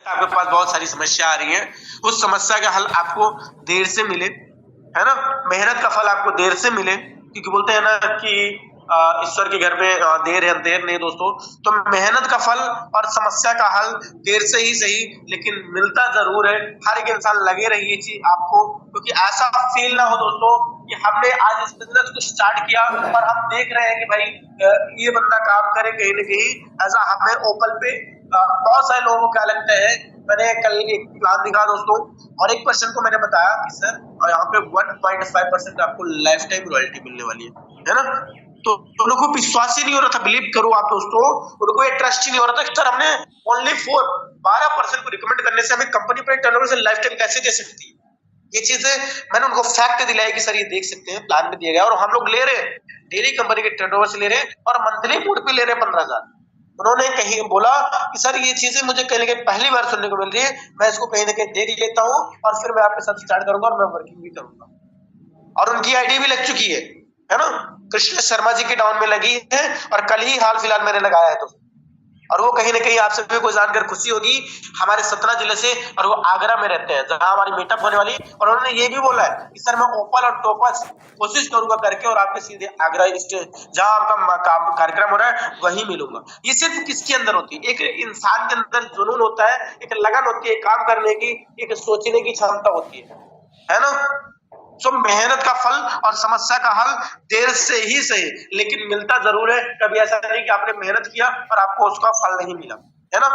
आपके पास बहुत सारी समस्या आ रही है, उस समस्या का हल आपको देर से मिले, है ना, मेहनत का फल आपको देर से मिले, क्योंकि बोलते हैं ना कि ईश्वर के घर में देर है अंधेर नहीं दोस्तों। तो मेहनत का फल और समस्या का हल देर से ही सही लेकिन मिलता जरूर है। हर एक इंसान लगे रही ये चीज आपको, क्योंकि ऐसा फील ना हो दोस्तों कि हमने आज इस बिजनेस को स्टार्ट किया और हम देख रहे हैं कि भाई ये बंदा काम करे कहीं ना कहीं। ऐसा हमें ओपन पे बहुत सारे लोगों को क्या लगता है। मैंने कल एक प्लान दिखा दोस्तों और एक पर्सन को मैंने बताया कि सर यहाँ पे 1.5% आपको लाइफ टाइम रॉयल्टी मिलने वाली है ना। तो उनको को विश्वास ही नहीं हो रहा था, बिलीव करो आप दोस्तों, उनको ये ट्रस्ट ही नहीं हो रहा था कि सर हमने ओनली 12% को रिकमेंड करने से हमें कंपनी पर टर्नओवर से लाइफ टाइम कैसे दे सकती है। ये चीजें मैंने उनको फैक्ट दिलाई कि सर ये देख सकते हैं प्लान में दिया गया और हम लोग ले रहे हैं डेली कंपनी के टर्नओवर से ले रहे हैं और मंथली मोड पे ले रहे हैं 15,000। उन्होंने कहीं बोला कि सर ये चीजें मुझे कहीं ना कहीं पहली बार सुनने को मिल रही है, मैं इसको कहीं ना कहीं देख लेता हूँ और फिर मैं आपके साथ स्टार्ट करूंगा और मैं वर्किंग भी करूंगा। और उनकी आईडी भी लग चुकी है ना, कृष्ण शर्मा जी के डाउन में लगी है और कल ही हाल फिलहाल मैंने लगाया है। तो और वो कहीं ना कहीं आप सभी को जानकर खुशी होगी, हमारे सतना जिले से और वो आगरा में रहते हैं जहां हमारी मीटअप होने वाली। और उन्होंने ये भी बोला है कि सर मैं ओपन और टॉपर्स कोशिश करूंगा करके और आपके सीधे आगरा जहां आपका कार्यक्रम हो रहा है वहीं मिलूंगा। ये सिर्फ किसके अंदर होती है, एक इंसान के अंदर जुनून होता है, एक लगन होती है काम करने की, एक सोचने की क्षमता होती है ना। तो मेहनत का फल और समस्या का हल देर से ही सही लेकिन मिलता जरूर है। कभी ऐसा नहीं कि आपने मेहनत किया और आपको उसका फल नहीं मिला, है ना।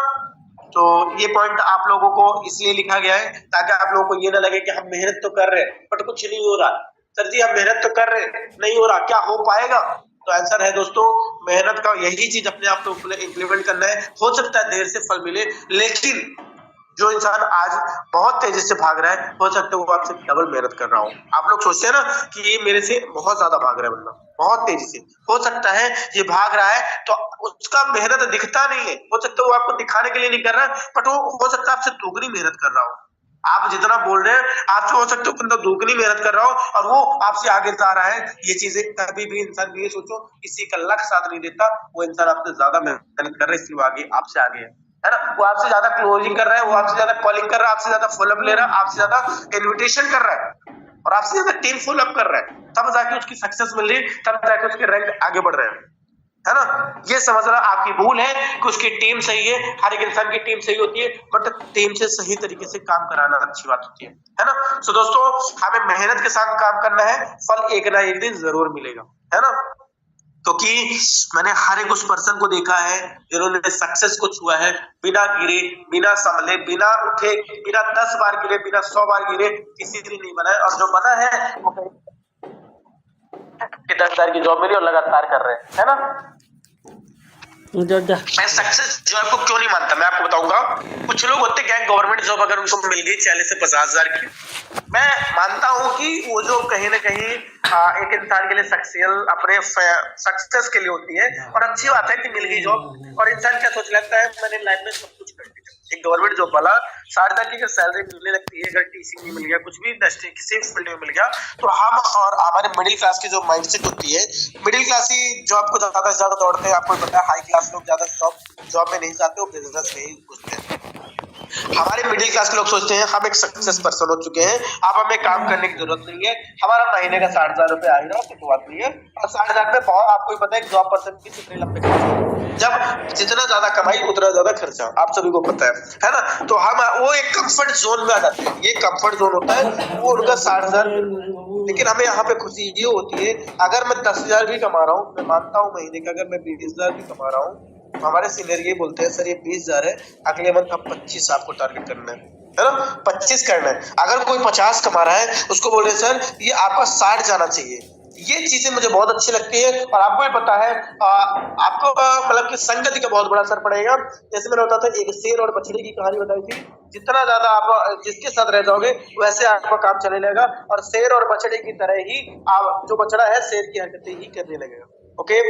तो ये पॉइंट आप लोगों को इसलिए लिखा गया है ताकि आप लोगों को ये ना लगे कि हम मेहनत तो कर रहे हैं बट कुछ नहीं हो रहा। सर जी हम मेहनत तो कर रहे हैं नहीं हो रहा, क्या हो पाएगा? तो आंसर है दोस्तों मेहनत का यही चीज अपने आप को इम्प्लीमेंट करना है। हो सकता है देर से फल मिले लेकिन जो इंसान आज बहुत तेजी से भाग रहा है हो सकता है वो आपसे डबल मेहनत कर रहा हो। आप लोग सोचते हैं ना कि ये मेरे से बहुत ज्यादा भाग रहा है बंदा बहुत तेजी से, हो सकता है ये भाग रहा है तो उसका मेहनत दिखता नहीं है, हो सकता है वो आपको दिखाने के लिए नहीं कर रहा है बट वो हो सकता है आपसे दोगुनी मेहनत कर रहा हो। आप जितना बोल रहे हैं आपसे हो सकता है बंदा दोगुनी मेहनत कर रहा हो और वो आपसे आगे जा रहा है। ये चीजें कभी भी इंसान ये सोचो किसी का लक साथ नहीं देता, वो इंसान आपसे ज्यादा मेहनत कर रहा है इसलिए वो आगे आपसे आगे है ना। वो आपसे ज्यादा क्लोजिंग कर रहा है, वो आपसे ज्यादा कॉलिंग कर रहा है, आपसे ज्यादा फॉलोअप ले रहा है, आपसे ज्यादा इन्विटेशन कर रहा है और आपसे ज्यादा टीम फॉलोअप कर रहा है, तब जाके उसकी सक्सेस मिल रही है, तब जाके उसके रैंक आगे बढ़ रहे हैं, है ना। ये समझना आपकी भूल है कि उसकी टीम सही है, हर एक इंसान की टीम सही होती है बट टीम से सही तरीके से काम कराना अच्छी बात होती है ना। तो दोस्तों हमें मेहनत के साथ काम करना है, फल एक ना एक दिन जरूर मिलेगा, है ना। क्योंकि मैंने हर एक उस पर्सन को देखा है जिन्होंने सक्सेस को छुआ है बिना गिरे बिना संभले बिना उठे, बिना 10 बार गिरे बिना 100 बार गिरे, किसी ने नहीं बना है और जो बना है वो 10,000 की जॉब मिली और लगातार कर रहे हैं, है ना। मैं सक्सेस जॉब को क्यों नहीं मानता मैं आपको बताऊंगा। कुछ लोग होते क्या गवर्नमेंट जॉब अगर उनको मिल गई 40 से 50,000 की, मैं मानता हूं कि वो जो कहीं ना कहीं एक इंसान के लिए अपने सक्सेस के लिए होती है और अच्छी बात है कि मिल गई जॉब। और इंसान क्या सोच लेता है मैंने लाइफ में सब कुछ कर दिया। एक गवर्नमेंट जॉब वाला 60,000 की सैलरी मिलने लगती है, अगर टीचिंग नहीं मिल गया कुछ भी इंडस्ट्री किसी फील्ड में मिल गया तो हम और हमारे मिडिल क्लास की जो माइंडसेट होती है, मिडिल क्लास ही जॉब को ज्यादा से ज्यादा दौड़ते हैं। आपको पता है हाई क्लास लोग ज्यादा जॉब में नहीं जाते, वो बिजनेस में ही घुसते हैं। हमारे मिडिल क्लास के लोग सोचते हैं हम एक सक्सेस पर्सन हो चुके हैं, अब हमें काम करने की जरूरत नहीं है, हमारा महीने का 60,000 रुपए आएगा तो कोई बात नहीं है। और 60,000 में बहुत आपको ही पता है जॉब पर्सन की कितने लंबे खर्चे, जब जितना ज्यादा कमाई उतना ज्यादा खर्चा, आप सभी को पता है ना। तो हम वो एक कंफर्ट जोन में आ जाते हैं, ये कंफर्ट जोन होता है वो उनका 60,000। लेकिन हमें यहाँ पे खुशी ये होती है अगर मैं 10,000 भी कमा रहा हूँ, मैं मानता हूँ महीने का अगर मैं 20,000 भी कमा रहा हूँ, हमारे सीनियर ये बोलते हैं सर ये 20,000 है, अगले मंथ आप 25 आपको टारगेट करना है ना, 25 करना है। अगर कोई 50 कमा रहा है उसको बोले सर ये आपका 60 जाना चाहिए। ये चीजें मुझे बहुत अच्छी लगती है और आपको भी पता है आपको मतलब कि संगति का बहुत बड़ा असर पड़ेगा। जैसे मैंने बताया था एक शेर और बछड़े की कहानी बताई थी, जितना ज्यादा आप जिसके साथ रह जाओगे वैसे आपका काम चलने लगेगा और शेर और बछड़े की तरह ही आप जो बछड़ा है शेर की हरकतें ही करने लगेगा। ओके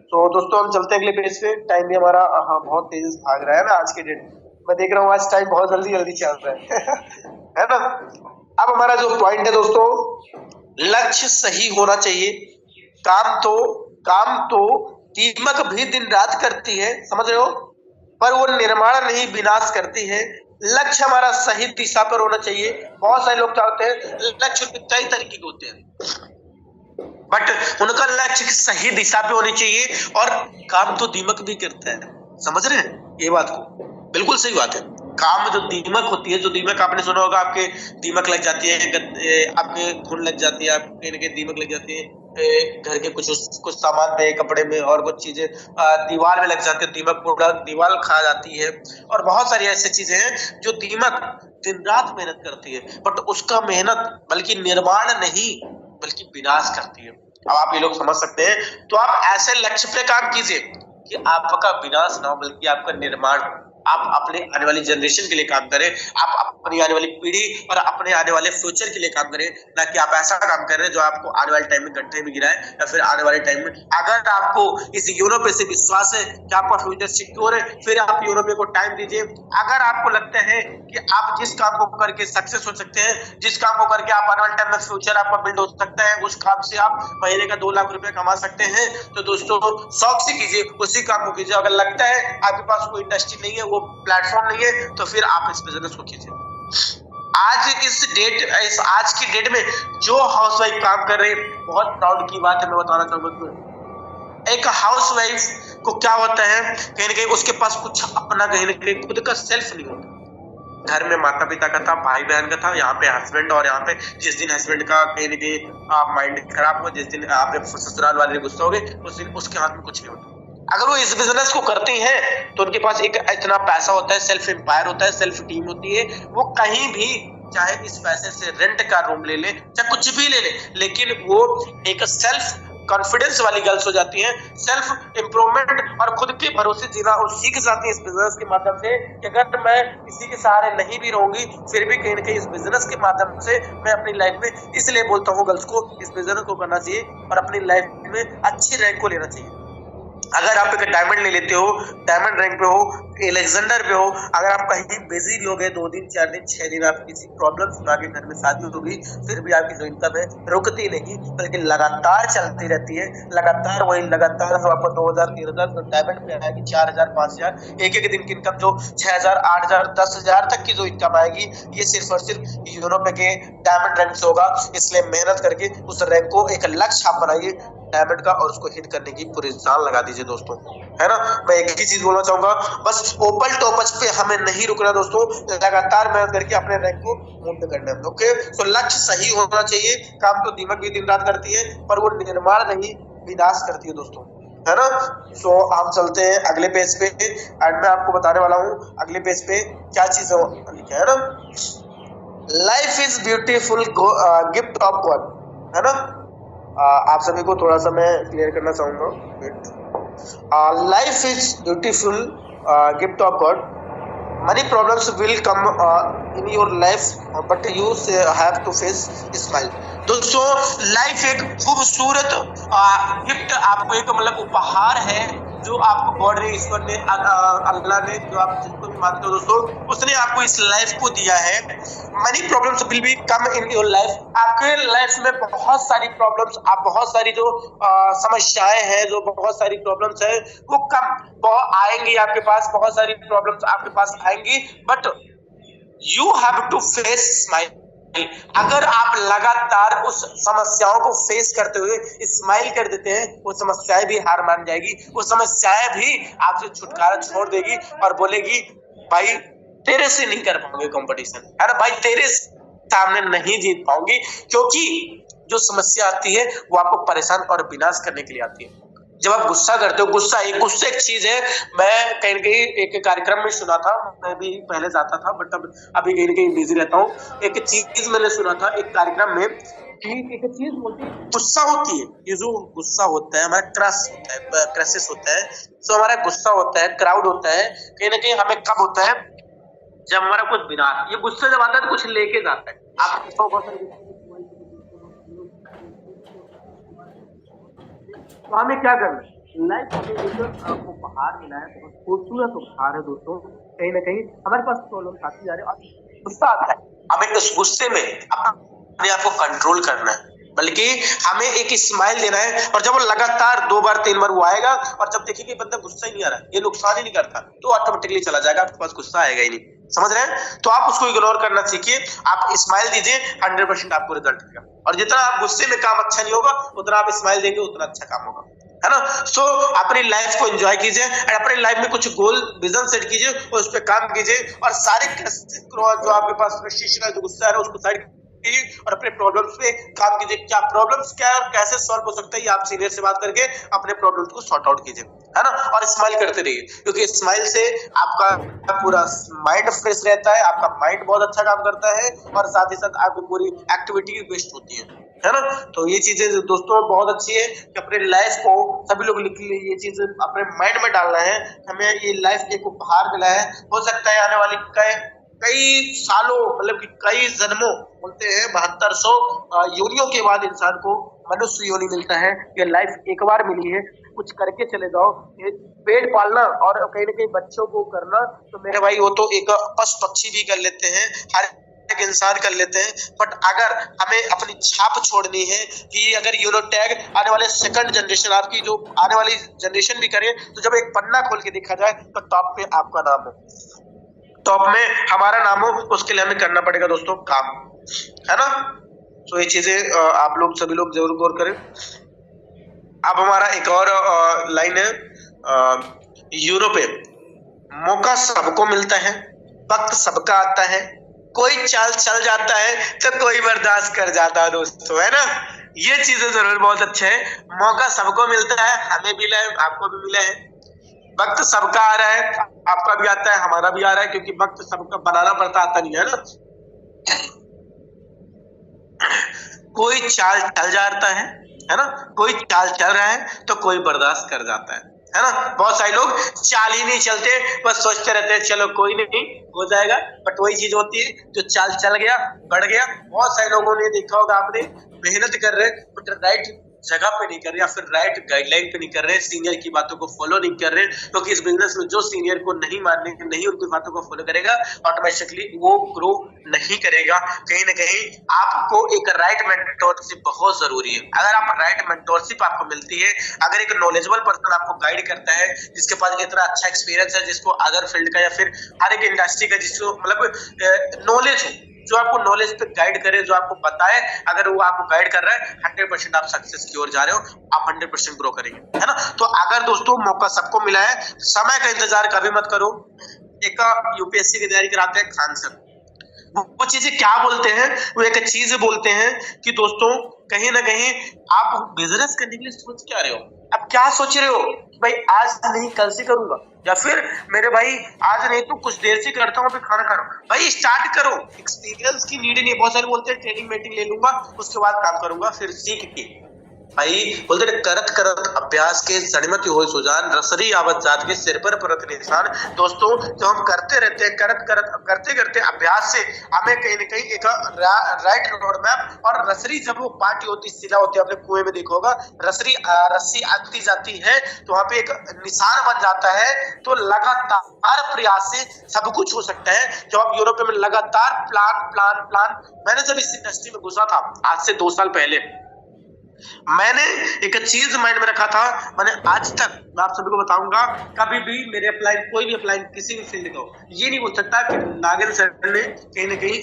तो दोस्तों हम चलते हैं अगले पेज पे। टाइम भी हमारा बहुत तेजी से भाग रहा है ना आज के डेट मैं देख रहा हूँ, आज टाइम बहुत जल्दी जल्दी चल रहा है है ना। अब हमारा जो पॉइंट है दोस्तों, लक्ष्य सही होना चाहिए। काम तो दीमक भी दिन रात करती है, समझ रहे हो, पर वो निर्माण नहीं विनाश करती है। लक्ष्य हमारा सही दिशा पर होना चाहिए। बहुत सारे लोग क्या होते हैं, लक्ष्य कई तरीके के होते हैं, बट उनका लक्ष्य सही दिशा पे होनी चाहिए, और काम तो दीमक भी करता है। समझ रहे हैं ये बात को? बिल्कुल सही बात है। काम में जो दीमक होती है, जो दीमक आपने सुना होगा, आपके दीमक लग जाती है, आपके घुन लग जाती है, आपके कहीं ना कहीं दीमक लग जाती है, घर के कुछ सामान पे, कपड़े में और कुछ चीजें दीवार में लग जाती है, दीमक पूरा दीवार खा जाती है। और बहुत सारी ऐसी चीजें हैं जो दीमक दिन रात मेहनत करती है, बट उसका मेहनत बल्कि निर्माण नहीं बल्कि विनाश करती है। अब आप ये लोग समझ सकते हैं। तो आप ऐसे लक्ष्य पे काम कीजिए कि आपका विनाश ना हो बल्कि आपका निर्माण हो। आप अपने आने वाली जनरेशन के लिए काम करें, आप अपनी आने वाली पीढ़ी और अपने आने वाले फ्यूचर के लिए काम करें, ना कि आप ऐसा काम कर रहे हैं जो आपको आने वाले टाइम में गड्ढे में गिराए, या फिर आने वाले टाइम में अगर आपको इस यूरोपे से विश्वास है कि आपका फ्यूचर सिक्योर है, फिर आप यूरोपे को टाइम दीजिए। अगर आपको लगता है कि आप जिस काम को करके सक्सेस हो सकते हैं, जिस काम को करके आप आने वाले टाइम में फ्यूचर आपका बिल्ड हो सकता है, उस काम से आप महीने का 2 लाख रुपए कमा सकते हैं, तो दोस्तों शौक से कीजिए, उसी काम को कीजिए। अगर लगता है आपके पास कोई इंडस्ट्री नहीं है, वो प्लेटफॉर्म नहीं है, तो फिर आप इस बिजनेस को कीजिए। आज की डेट में जो हाउसवाइफ काम कर रहे हैं, बहुत प्राउड की बात है, मैं बताना चाहूंगा। एक हाउसवाइफ को क्या होता है, कहीं ना कहीं उसके पास कुछ अपना कहीं ना कहीं खुद का सेल्फ नहीं होता। घर में माता पिता का था, भाई बहन का था, यहाँ पे हस्बैंड, और यहाँ पे जिस दिन हस्बैंड का कहीं ना कहीं माइंड खराब हो, जिस दिन आप ससुराल वाले गुस्सा हो गए, उस दिन उसके हाथ में कुछ नहीं होता। अगर वो इस बिजनेस को करते हैं तो उनके पास एक इतना पैसा होता है, सेल्फ एम्पायर होता है, सेल्फ टीम होती है। वो कहीं भी चाहे इस पैसे से रेंट का रूम ले ले, चाहे कुछ भी ले ले, लेकिन वो एक सेल्फ कॉन्फिडेंस वाली गर्ल्स हो जाती हैं, सेल्फ इम्प्रूवमेंट और खुद के भरोसे जीना और सीख जाती है इस बिजनेस के माध्यम से कि अगर मैं किसी के सहारे नहीं भी रहूंगी, फिर भी कहीं ना कहीं इस बिजनेस के माध्यम से मैं अपनी लाइफ में, इसलिए बोलता हूँ गर्ल्स को इस बिजनेस को करना चाहिए और अपनी लाइफ में अच्छी रैंक को लेना चाहिए। अगर आप एक डायमंड ले लेते हो, डायमंड रैंक पे हो, एलेक्जेंडर पे हो, अगर आप कहीं बिजी भी हो गए 2 दिन 4 दिन 6 दिन, आप किसी प्रॉब्लम से आगे घर में शादी होगी, फिर भी आपकी जो इनकम है रुकती नहीं बल्कि लगातार चलती रहती है। लगातार वही लगातार जो आपको 2000 3000 डायमंड पे आएगी, 4000 5000, एक एक दिन की इनकम जो 6000 8000 10000 तक की जो इनकम आएगी, ये सिर्फ और सिर्फ यूरोप के डायमंड रैंक से होगा। इसलिए मेहनत करके उस रैंक को एक लक्ष्य आप बनाइए डायमंड का, और उसको हिट करने की पूरी जान लगा दीजिए दोस्तों, है ना। मैं एक ही चीज बोलना चाहूंगा, बस ओपन टॉपर्स पे हमें नहीं रुकना दोस्तों, लगातार मेहनत करके अपने रैंक को मूव करना है। ओके, तो लक्ष्य सही होना चाहिए। काम तो दीमक भी दिन रात करती है, पर वो निर्माण नहीं विनाश करती है दोस्तों, है ना। सो हम चलते हैं अगले पेज पे, एंड मैं आपको बताने वाला हूँ अगले पेज पे क्या चीज लिखा है ना। Life is beautiful gift of God, है ना। आप सभी को थोड़ा सा मैं क्लियर करना चाहूंगा। Life is beautiful gift of God, many problems will come in your life but you have to face smile। दोस्तों लाइफ एक खूबसूरत गिफ्ट, आपको एक मतलब उपहार है जो आपको गॉड ने, ईश्वर ने, अल्लाह ने, जो आप जिनको भी मानते हो दोस्तों, उसने आपको इस लाइफ को दिया है। many problems will be come in your life, आपके लाइफ में बहुत सारी प्रॉब्लम्स, आप बहुत सारी जो समस्याएं हैं, जो बहुत सारी प्रॉब्लम्स है, वो बहुत आएंगी आपके पास, बहुत सारी प्रॉब्लम्स आपके पास आएंगी, but you have to face smile. अगर आप लगातार उस समस्याओं को फेस करते हुए स्माइल कर देते हैं, वो समस्याएं भी हार मान जाएगी, वो समस्याएं भी आपसे छुटकारा छोड़ देगी और बोलेगी भाई तेरे से नहीं कर पाऊंगे कंपटीशन, है ना भाई, तेरे सामने नहीं जीत पाऊंगी, क्योंकि जो समस्या आती है वो आपको परेशान और विनाश करने के लिए आती है। जब आप गुस्सा करते हो, गुस्सा एक चीज है। मैं कहीं ना कहीं एक कार्यक्रम में सुना था, मैं भी पहले जाता था बट अब अभी कहीं ना कहीं बिजी रहता हूँ। एक चीज मैंने सुना था एक कार्यक्रम में कि एक चीज बोलती है, गुस्सा होती है, ये जो गुस्सा होता है हमारा क्रैशेस होता है, तो हमारा गुस्सा होता है, क्राउड होता है, कहीं ना कहीं हमें कब होता है, जब हमारा कुछ विनाश, ये गुस्सा जब आता है तो कुछ लेके जाता है। आप तो हमें क्या करना है, लाइफ में आपको उपहार मिला है, बहुत खूबसूरत उपहार है दोस्तों। कहीं ना कहीं हमारे पास प्रॉब्लम आती जा रही है और गुस्सा आता है, हमें उस गुस्से में अपने आप को कंट्रोल करना है, बल्कि हमें एक स्माइल देना है। और जब वो लगातार 2 बार 3 बार वो आएगा, और जब देखिए कि बंदा गुस्सा ही नहीं आ रहा है, ये नुकसान ही नहीं करता, तो ऑटोमेटिकली चला जाएगा, आपके पास गुस्सा आएगा ही नहीं। समझ रहे हैं? तो आप उसको इग्नोर करना सीखिए, आप स्माइल दीजिए, 100% आपको रिजल्ट मिलेगा। और जितना आप गुस्से में काम अच्छा नहीं होगा, उतना आप स्माइल देंगे उतना अच्छा काम होगा, है ना? सो अपनी लाइफ को एंजॉय कीजिए, अपनी लाइफ में कुछ गोल विजन सेट कीजिए और उस पर काम कीजिए, और सारे जो आपके पास फ्रस्ट्रेशन है, जो गुस्सा है, उसको साइड और अपने प्रॉब्लम्स पे काम कीजिए। क्या प्रॉब्लम्स क्या है और कैसे सॉल्व हो सकता है, ये आप सीनियर से बात करके अपने प्रॉब्लम्स को सॉर्ट आउट कीजिए, है ना? और स्माइल करते रहिए, क्योंकि स्माइल से आपका पूरा माइंड फ्रेश रहता है, आपका माइंड बहुत अच्छा काम करता है, और साथ ही साथ आपकी पूरी एक्टिविटी बेस्ट होती है ना? तो ये चीजें दोस्तों बहुत अच्छी है कि अपने लाइफ को सभी लोग लिख लिए, ये चीज अपने माइंड में डालना है। हमें ये लाइफ एक उपहार मिला है, हो सकता है आने वाली कई सालों, मतलब कि कई जन्मों, बोलते हैं 7200 योनियों के बाद इंसान को मनुष्य योनि मिलता है। ये लाइफ एक बार मिली है, कुछ करके चले जाओ। ये पेड़ पालना और कहीं ना कहीं बच्चों को करना, तो मेरे भाई वो तो एक पशु पक्षी भी कर लेते हैं, हर एक इंसान कर लेते हैं, बट अगर हमें अपनी छाप छोड़नी है कि अगर यूनो टैग आने वाले सेकंड जनरेशन, आपकी जो आने वाली जनरेशन भी करे, तो जब एक पन्ना खोल के देखा जाए तो टॉप पे आपका नाम हो, टॉप में हमारा नाम हो, उसके लिए हमें करना पड़ेगा दोस्तों काम, है ना? तो ये चीजें आप लोग सभी लोग जरूर गौर करें। अब हमारा एक और लाइन है यूरो पे, मौका सबको मिलता है, वक्त सबका आता है, कोई चाल चल जाता है तो कोई बर्दाश्त कर जाता है दोस्तों, है ना? ये चीजें जरूर बहुत अच्छा है। मौका सबको मिलता है, हमें मिला है, आपको भी मिला है। वक्त सबका आ रहा है, आपका भी आता है, हमारा भी आ रहा है, क्योंकि वक्त सबका बनाना पड़ता, आता नहीं है ना? कोई चाल चल जाता है ना? कोई चाल चल रहा है तो कोई बर्दाश्त कर जाता है ना? बहुत सारे लोग चाल ही नहीं चलते, बस सोचते रहते हैं चलो कोई नहीं हो जाएगा, बट वही चीज होती है जो चाल चल गया, बढ़ गया। बहुत सारे लोगों ने देखा होगा आपने, मेहनत कर रहे बट राइट जगह पे नहीं कर रहे, या फिर राइट गाइडलाइन पे नहीं कर रहे, सीनियर की बातों को फॉलो नहीं कर रहे, क्योंकि इस बिजनेस में जो सीनियर को नहीं मानने, नहीं उनकी बातों को फॉलो करेगा, ऑटोमेटिकली वो ग्रो नहीं करेगा। कहीं ना कहीं आपको एक राइट मेंटोरशिप बहुत जरूरी है। अगर आप राइट मेंटोरशिप आपको मिलती है, अगर एक नॉलेजेबल पर्सन आपको गाइड करता है, जिसके पास इतना अच्छा एक्सपीरियंस है, जिसको अदर फील्ड का या फिर हर एक इंडस्ट्री का जिसको मतलब नॉलेज हो, जो आपको नॉलेज पे गाइड करे, जो आपको बताए, अगर वो आपको गाइड कर रहा है, 100% आप सक्सेस की ओर जा रहे हो, आप 100% ग्रो करेंगे, है ना? तो अगर दोस्तों मौका सबको मिला है, समय का इंतजार कभी मत करो। एक यूपीएससी की तैयारी कराते हैं खान सर, वो चीजें क्या बोलते हैं, वो एक चीज बोलते हैं कि दोस्तों कहीं ना कहीं आप बिजनेस करने के लिए सोच क्या रहे हो, अब क्या सोच रहे हो कि भाई आज नहीं कल से करूंगा, या फिर मेरे भाई आज नहीं तो कुछ देर से करता हूँ, फिर खाना खा रहा हूँ। भाई स्टार्ट करो, एक्सपीरियंस की नीड नहीं। बहुत सारे बोलते हैं ट्रेनिंग मीटिंग ले लूंगा, उसके बाद काम करूंगा, फिर सीख के। भाई बोलते करत करत अभ्यास के जड़मति हो सुजान, रसरी आवत जात के सिर पर परत निशान। दोस्तों जो हम करते रहते हैं, करते करते अभ्यास से हमें कहीं ना कहीं एक राइट रोड मैप, और रसरी जब वो पार्टी होती, सिला होती है, आपने कुएं में देखा होगा, रस्सी आती जाती है तो वहां पे एक निशान बन जाता है। तो लगातार प्रयास से सब कुछ हो सकता है। जब आप यूरोप में लगातार प्लान, मैंने जब इस इंडस्ट्री में घुसा था आज से 2 साल पहले, मैंने एक चीज माइंड में रखा था, मैंने आज तक, मैं आप सभी को बताऊंगा, कभी भी मेरे अप्लाई, कोई भी अप्लाई किसी भी फील्ड का हो, ये नहीं बोल सकता कि नागिन सर ने कहीं ना कहीं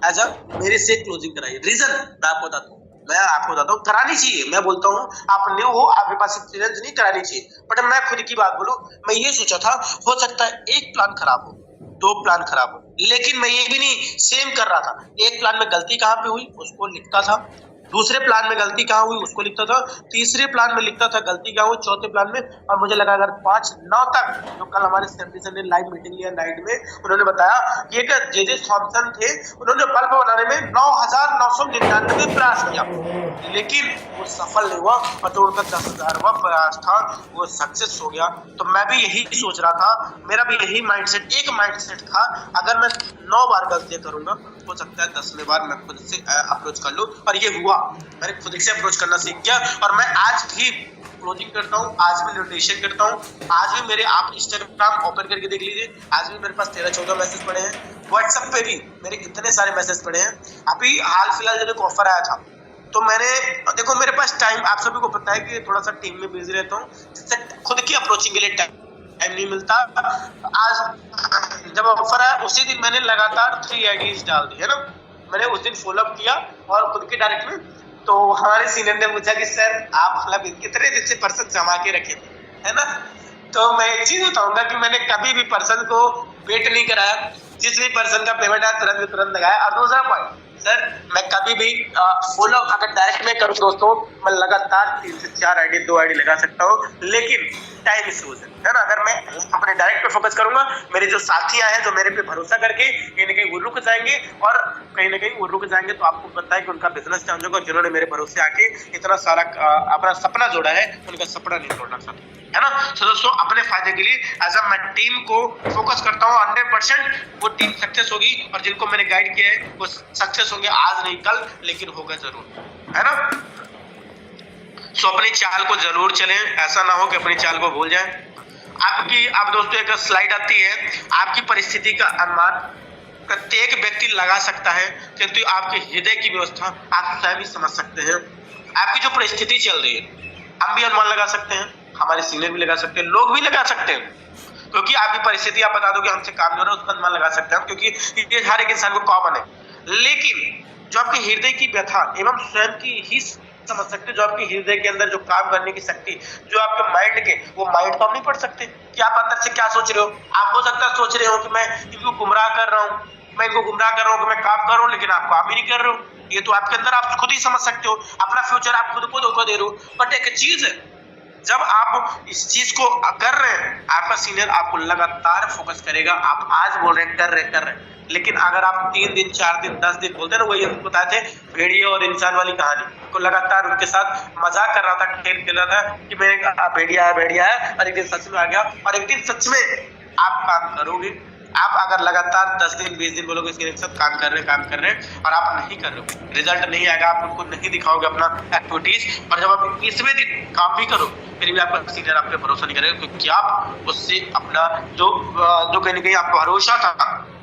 एज अ मेरे से क्लोजिंग कराई। रीजन मैं आपको बताता हूँ, करानी चाहिए। मैं बोलता हूँ आप न्यू हो, आपके पास एक्सपीरियंस नहीं, करानी चाहिए, बट मैं खुद की बात बोलूं, मैं ये सोचा था हो सकता है एक प्लान खराब हो, 2 प्लान खराब हो, लेकिन मैं ये भी नहीं सेम कर रहा था। एक प्लान में गलती कहाँ पे हुई उसको लिखता था, दूसरे प्लान में गलती कहाँ हुई उसको लिखता था, तीसरे प्लान में लिखता था गलती कहाँ हुई, चौथे प्लान में। और मुझे लगा अगर 5-9 तक, जो कल हमारे सर ने लाइव मीटिंग लिया नाइट में, उन्होंने बताया कि एक जे थॉमसन थे, उन्होंने बल्ब बनाने में 9,999 प्रयास किया, लेकिन वो सफल नहीं हुआ, और जो उनका 10,000वां प्रयास था वो सक्सेस हो गया। तो मैं भी यही सोच रहा था, मेरा भी यही माइंडसेट था, अगर मैं 9 बार गलतियां करूंगा, हो सकता है 10वें बार मैं खुद से अप्रोच कर लूं, और ये हुआ। मैंने खुद से अप्रोच करना सीख गया, और मैं आज भी क्लोजिंग करता हूँ, आज भी न्यूट्रिशन करता हूँ, आज भी मेरे, आप इंस्टाग्राम ओपन करके देख लीजिए, आज भी मेरे पास 13-14 मैसेज पड़े हैं, व्हाट्सएप पे भी मेरे इतने सारे मैसेज पड़े हैं। अभी हाल फिलहाल जब एक ऑफर आया था, तो मैंने, देखो मेरे पास टाइम, आप सभी को पता है कि थोड़ा सा टीम में बिजी रहता हूँ, जिससे खुद की अप्रोचिंग के लिए टाइम टाइम नहीं मिलता। आज जब ऑफर आया उसी दिन मैंने लगातार 3 आईडीज डाल दी है ना, मैंने उस दिन फॉलो अप किया और खुद के डायरेक्ट में। तो हमारे सीनियर ने पूछा कि सर आप मतलब कितने दिन से पर्सन जमा के रखे थे, है ना। तो मैं एक चीज बताऊंगा कि मैंने कभी भी पर्सन को वेट नहीं कराया, जिस भी पर्सन का पेमेंट आया तुरंत लगाया। और दूसरा पॉइंट सर, मैं कभी भी फॉलो अगर डायरेक्ट में करूँ दोस्तों, मैं लगातार 3 से 4 आईडी 2 आईडी लगा सकता हूँ, लेकिन टाइम इश्यूज है ना। अगर मैं अपने डायरेक्ट पे फोकस करूंगा, मेरे जो साथियां हैं जो मेरे पे भरोसा करके कहीं ना कहीं वो रुक जाएंगे, और कहीं ना कहीं वो रुक जाएंगे तो आपको पता है कि उनका बिजनेस चालू होगा। जिन्होंने मेरे भरोसे आके इतना सारा अपना सपना जोड़ा है, उनका सपना नहीं तोड़ना चाहता, है ना। तो दोस्तों अपने फायदे के लिए एज मैं टीम को फोकस करता हूँ 100%, वो टीम सक्सेस होगी, और जिनको मैंने गाइड किया है वो सक्सेस होंगे, आज नहीं कल, लेकिन होगा जरूर, है ना। सो अपनी चाल को जरूर चलें, ऐसा ना हो कि अपनी चाल को भूल जाएं। आप दोस्तों एक स्लाइड आती है, आपकी परिस्थिति का अनुमान प्रत्येक व्यक्ति लगा सकता है, किंतु आपके हृदय की व्यवस्था आप स्वयं ही समझ सकते हैं। आपकी जो परिस्थिति चल रही है, हम भी अनुमान लगा सकते हैं, हमारे सीनियर भी लगा सकते हैं, लोग भी लगा सकते हैं, क्योंकि आपकी परिस्थिति आप बता दो कि हमसे काम हो रहा है, उसका अनुमान लगा सकते हैं, क्योंकि ये हर एक इंसान को कॉमन है। लेकिन जो आपके हृदय की व्यथा एवं स्वयं की ही समझ सकते, जो आपके हृदय के अंदर जो काम करने की शक्ति, जो आपके माइंड के, वो माइंड को हम नहीं पढ़ सकते कि आप अंदर से क्या सोच रहे हो। आप हो सकता है सोच रहे हो कि मैं इनको गुमराह कर रहा हूँ, मैं इनको गुमराह कर रहा हूँ कि मैं काम कर रहा हूँ, लेकिन आप काम ही नहीं कर रहे हो। ये तो आपके अंदर आप खुद ही समझ सकते हो, अपना फ्यूचर आप खुद को धोखा दे रहे हो। बट एक चीज है, जब आप इस चीज को कर रहे हैं, आपका सीनियर आपको लगातार फोकस करेगा। आप आज बोल रहे हैं कर रहे हैं, लेकिन अगर आप 3 दिन 4 दिन 10 दिन बोलते हैं ना, वही बताए थे भेड़िए और इंसान वाली कहानी को, लगातार उनके साथ मजाक कर रहा था, खेल खेल रहा था कि मैं भेड़िया है, और एक दिन सच में आ गया, और एक दिन सच में आप काम करोगे। आप अगर लगातार 10 दिन 20 दिन बोलोगे इसके साथ काम कर रहे हैं और आप नहीं कर रहे हो, रिजल्ट नहीं आएगा, आप उनको नहीं दिखाओगे अपना एक्टिविटीज, और जब आप 20वें दिन काम भी करो फिर भी आपका सीनियर आप पे भरोसा नहीं करेगा, क्योंकि आप उससे अपना जो कहीं ना कहीं आपको भरोसा था,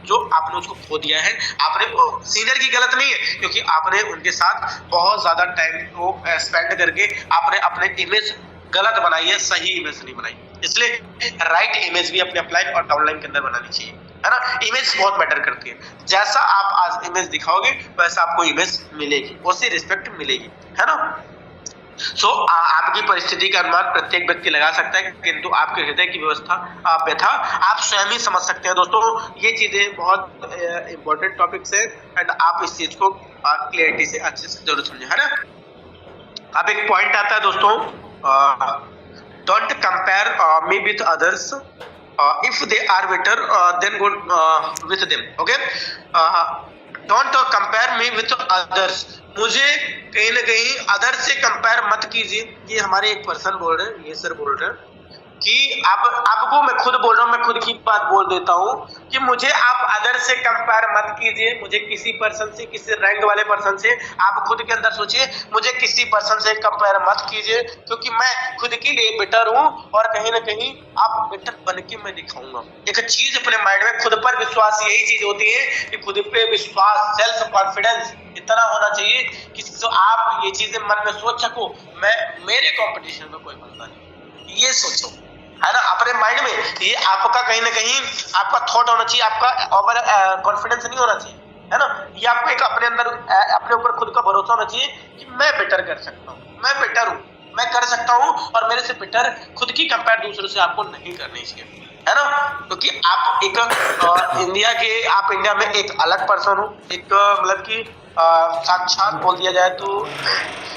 जो आपने उसको खो दिया है। आपने सीनियर की गलत नहीं है, क्योंकि आपने उनके साथ बहुत ज्यादा टाइम को स्पेंड करके आपने अपने इमेज गलत बनाई है, सही इमेज नहीं बनाई। इसलिए राइट इमेज भी अपने अपलाइन और डाउनलाइन के अंदर बनानी चाहिए, है ना। इमेज बहुत मैटर करती है, जैसा आप आज इमेज दिखाओगे वैसा आपको इमेज मिलेगी, उससे रिस्पेक्ट मिलेगी, है ना। सो आपकी परिस्थिति का अनुमान प्रत्येक व्यक्ति लगा सकता है, किंतु आपके हृदय की व्यथा आप स्वयं ही समझ सकते हैं। दोस्तों ये चीजें बहुत इंपॉर्टेंट टॉपिक्स है, एंड आप इस चीज को क्लियरिटी से अच्छे से जरूर समझे, है ना। अब एक पॉइंट आता है दोस्तों, don't compare me with others, if they are better then go with them, okay, don't compare me with others। मुझे कहीं ना कहीं अदर से कंपेयर मत कीजिए। ये हमारे एक पर्सन बोल रहे हैं, ये सर बोल रहे हैं कि आपको मैं खुद बोल रहा हूँ, मैं खुद की बात बोल देता हूँ कि मुझे आप अदर से कंपेयर मत कीजिए। मुझे किसी पर्सन से, किसी रैंक वाले पर्सन से, आप खुद के अंदर सोचिए, मुझे किसी पर्सन से कंपेयर मत कीजिए, क्योंकि मैं खुद के लिए बेटर हूँ, और कहीं ना कहीं आप बेटर बन के मैं दिखाऊंगा। एक चीज अपने माइंड में, खुद पर विश्वास, यही चीज होती है कि खुद पे विश्वास, सेल्फ कॉन्फिडेंस इतना होना चाहिए कि तो आप ये चीजें मन में सोच सको, मैं मेरे कंपटीशन में कोई बंदा नहीं, ये सोचो, है ना। अपने माइंड में ये आपका कहीं ना कहीं आपका थॉट होना चाहिए, आपका ओवर कॉन्फिडेंस नहीं होना चाहिए, है ना। ये आपको एक अपने अंदर, अपने ऊपर खुद का भरोसा होना चाहिए कि मैं बेटर कर सकता हूँ, मैं बेटर हूँ, मैं कर सकता हूँ, और मेरे से बेटर खुद की कंपेयर दूसरों से आपको नहीं करनी चाहिए, है ना। क्योंकि आप एक आप इंडिया में एक अलग पर्सन हो, एक मतलब कि साक्षात बोल दिया जाए तो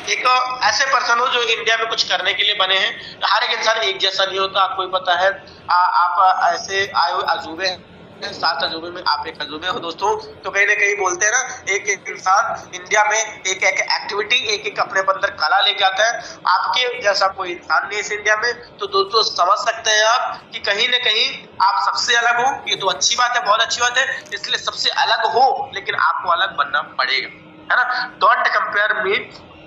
एक ऐसे पर्सन हो जो इंडिया में कुछ करने के लिए बने हैं। हर एक इंसान एक जैसा नहीं होता, आपको ही पता है। आप ऐसे आए हुए अजूबे हैं, 7 अजूबे में आप एक अजूबे हो दोस्तों। तो कहीं ना कहीं बोलते हैं ना, एक एक इंसान इंडिया में एक एक एक्टिविटी, एक एक अपने अंदर कला लेके आता है। आपके जैसा कोई इंसान नहीं है इंडिया में। तो दोस्तों समझ सकते हैं आप कि कहीं ना कहीं आप सबसे अलग हो। ये तो अच्छी बात है, बहुत अच्छी बात है, इसलिए सबसे अलग हो, लेकिन आपको अलग बनना पड़ेगा, है ना। Don't compare me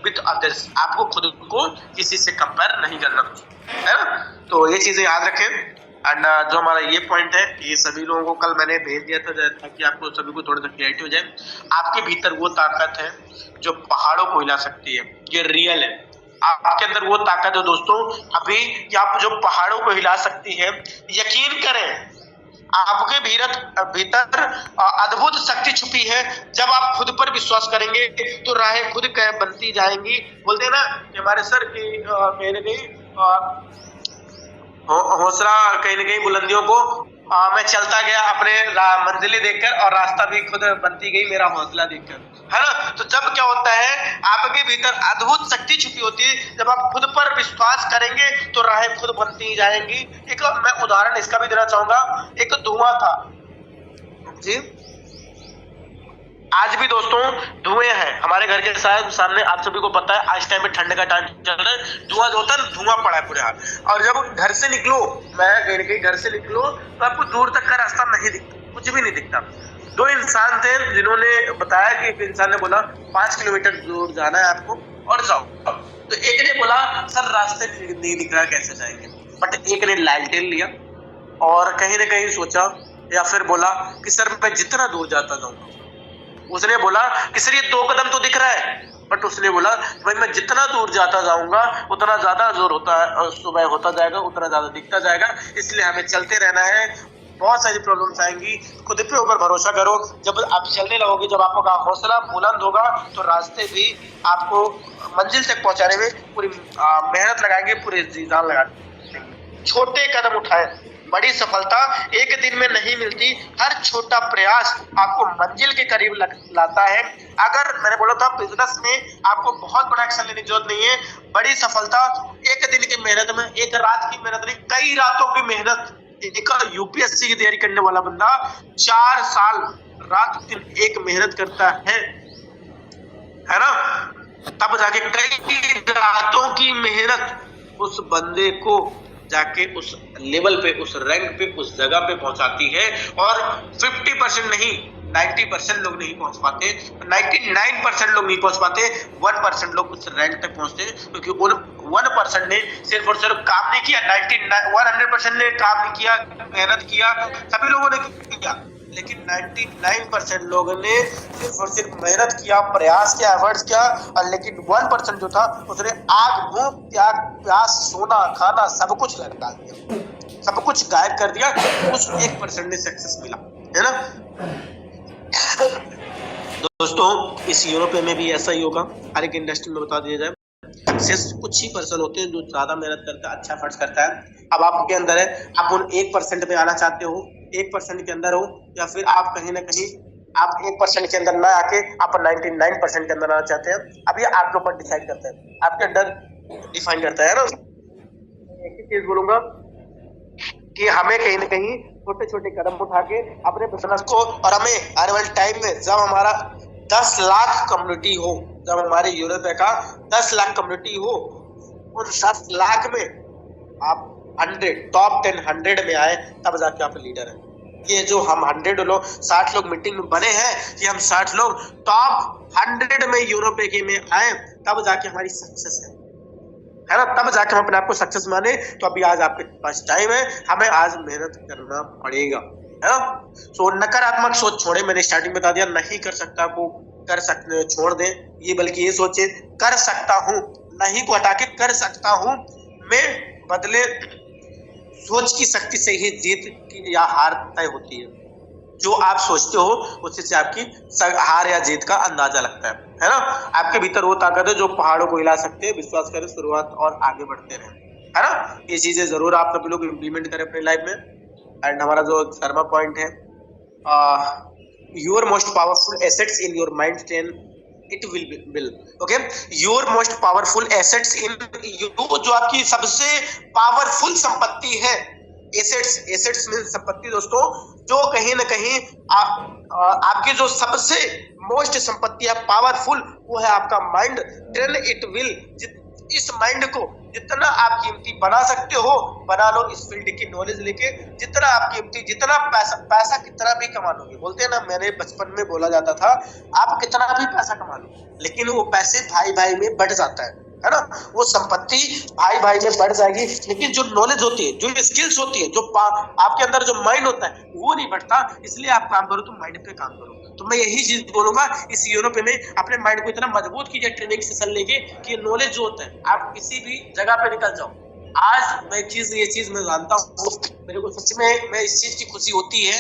with others, आपको खुद को किसी से कंपेयर नहीं करना, है ना। तो ये चीजें याद रखें। एंड जो हमारा ये पॉइंट है, ये सभी लोगों को कल मैंने भेज दिया था ताकि आपको सभी को थोड़ा सा क्लैरिटी हो जाए। आपके भीतर वो ताकत है जो पहाड़ों को हिला सकती है, ये रियल है। आपके अंदर वो ताकत है दोस्तों अभी कि आप जो पहाड़ों को हिला सकती है। यकीन करें आपके भीतर अद्भुत शक्ति छुपी है। जब आप खुद पर विश्वास करेंगे तो राहें खुद बनती जाएंगी। बोलते हैं ना कि हमारे सर की कहीं ना कहीं हौसला कहीं ना कहीं बुलंदियों को मैं चलता गया अपने मंजिलें देखकर और रास्ता भी खुद बनती गई मेरा हौसला देखकर, है ना। तो जब क्या होता है आपके भीतर अद्भुत शक्ति छुपी होती है। जब आप खुद पर विश्वास करेंगे तो राहें खुद बनती जाएंगी। एक मैं उदाहरण इसका भी देना चाहूंगा। एक धुआं था जी, आज भी दोस्तों धुएं हैं हमारे घर के सामने। आप सभी को पता है आज टाइम में ठंड का टाइम चल रहा है, धुआं जो होता है धुआं पड़ा है पूरे हाल। और जब घर से निकलो, मैं कहीं घर से निकलो तो आपको दूर तक का रास्ता नहीं दिखता, कुछ भी नहीं दिखता। दो इंसान थे जिन्होंने बताया कि एक इंसान ने बोला 5 किलोमीटर दूर जाना है आपको और जाओ। तो एक ने बोला सर रास्ते नहीं दिख रहा कैसे जाएंगे। बट एक ने लालटेन लिया और कहीं ना कहीं सोचा या फिर बोला कि सर मैं जितना दूर जाता जाऊंगा। उसने बोला कि सर ये 2 कदम तो दिख रहा है। बट उसने बोला भाई मैं जितना दूर जाता जाऊंगा उतना ज्यादा जोर होता है, सुबह होता जाएगा उतना ज्यादा दिखता जाएगा, इसलिए हमें चलते रहना है। बहुत सारी प्रॉब्लम्स आएंगी, खुद पे ऊपर भरोसा करो। जब आप चलने लगोगे, जब आपका हौसला बुलंद होगा तो रास्ते भी आपको मंजिल तक पहुंचाने में पूरी मेहनत लगाएंगे, पूरी जी जान लगाएंगे। छोटे कदम उठाएं, बड़ी सफलता एक दिन में नहीं मिलती। हर छोटा प्रयास आपको मंजिल के करीब लाता है। अगर मैंने बोला था बिजनेस में आपको बहुत बड़ा एक्शन लेने की जरूरत नहीं है। बड़ी सफलता एक दिन की मेहनत में, एक रात की मेहनत नहीं, कई रातों की मेहनत। एक यूपीएससी की तैयारी करने वाला बंदा 4 साल रात दिन एक मेहनत करता है ना, तब जाके कई रातों की मेहनत उस बंदे को जाके उस लेवल पे, उस रैंक पे, उस जगह पे पहुंचाती है। और 50% नहीं 90% लोग नहीं पहुंच पाते, 99% लोग नहीं पहुंच पाते, 1% लोग उस रैंक तक पहुंचते क्योंकि उन 1% ने सिर्फ और सिर्फ काम नहीं किया। 100% ने काम नहीं किया, मेहनत किया, सभी लोगों ने किया, लेकिन 99% लोगों ने सिर्फ और सिर्फ मेहनत किया, प्रयास किया, एफर्ट्स किया। और लेकिन 1% जो था उसने आग, भूख, त्याग, प्यास, सोना, खाना सब कुछ लग डाल दिया, सब कुछ गायब कर दिया। उस 1% ने सक्सेस मिला, है ना। दोस्तों इस यूरोप में भी ऐसा ही होगा, हर एक इंडस्ट्री में बता दिया जाए। सिर्फ कुछ ही पर्सन होते हैं जो ज्यादा मेहनत करता है, अच्छा एफर्ट्स करता है। अब आपके अंदर है, आप उन 1% में आना चाहते हो, 1% के अंदर हो, या फिर आप कहीं ना कहीं आप 1% के अंदर ना आके आप 99% के अंदर आना चाहते हैं। अब ये आपके ऊपर डिसाइड करता है, आपके अंदर डिफाइन करता है ना। एक ही चीज बोलूंगा कि हमें कहीं ना कहीं छोटे छोटे कदम उठा के अपने बिजनेस को, और हमें आने वाले टाइम में जब हमारा 10 लाख कम्युनिटी हो, जब हमारे यूरोप का 10 लाख कम्युनिटी हो, उन 10 लाख में आप 100 टॉप 10 100 में आए, तब जाके आप लीडर हैं। ये जो हम 100 लोग 60 लोग मीटिंग में बने हैं, कि हम 60 लोग टॉप 100 में यूरोप के में आए, तब जाके हमारी सक्सेस है ना, तब जाके हम अपने आप को सक्सेस माने। तो अभी आज आपके पास टाइम है, हमें आज मेहनत करना पड़ेगा, है ना। सो नकारात्मक सोच छोड़े, मैंने स्टार्टिंग बता दिया, नहीं कर सकता को कर सकते छोड़ दें, ये बल्कि ये सोचे कर सकता हूँ, नहीं को हटा के कर सकता हूँ मैं बदले। सोच की शक्ति से ही जीत की या हार तय होती है। जो आप सोचते हो उससे से आपकी हार या जीत का अंदाजा लगता है ना। आपके भीतर वो ताकत है जो पहाड़ों को हिला सकते हैं। विश्वास करें, शुरुआत और आगे बढ़ते रहें, है ना। ये चीजें जरूर आप सभी लोग इम्प्लीमेंट करें अपनी लाइफ में। एंड हमारा जो शर्मा पॉइंट है, your most powerful assets in your mind stain it will bill, okay. Your most powerful assets in you, जो आपकी सबसे पावरफुल संपत्ति है। एसेट्स मीन संपत्ति दोस्तों, जो कहीं ना कहीं आपकी जो सबसे मोस्ट संपत्ति है, पावरफुल, वो है आपका माइंड। ट्रेन इट विल, इस माइंड को जितना आप कीमती बना सकते हो बना लो। इस फील्ड की नॉलेज लेके जितना आप कीमती, जितना पैसा कितना भी कमा लोगे। बोलते हैं ना, मैंने बचपन में बोला जाता था आप कितना भी पैसा कमा लो, लेकिन वो पैसे भाई भाई में बढ़ जाता है। है ना, वो संपत्ति भाई भाई में बढ़ जाएगी, लेकिन जो नॉलेज होती है, जो स्किल्स होती है, जो आपके अंदर जो माइंड होता है वो नहीं बढ़ता। इसलिए आप काम करो तो माइंड पे काम करो। तो मैं यही चीज बोलूंगा, इस यूरोप में अपने माइंड को इतना मजबूत कीजिए ट्रेनिंग सेशन लेके कि नॉलेज जो होता है आप किसी भी जगह पे निकल जाओ। आज मैं ये चीज मैं जानता हूँ, मेरे को सच में मैं इस चीज की खुशी होती है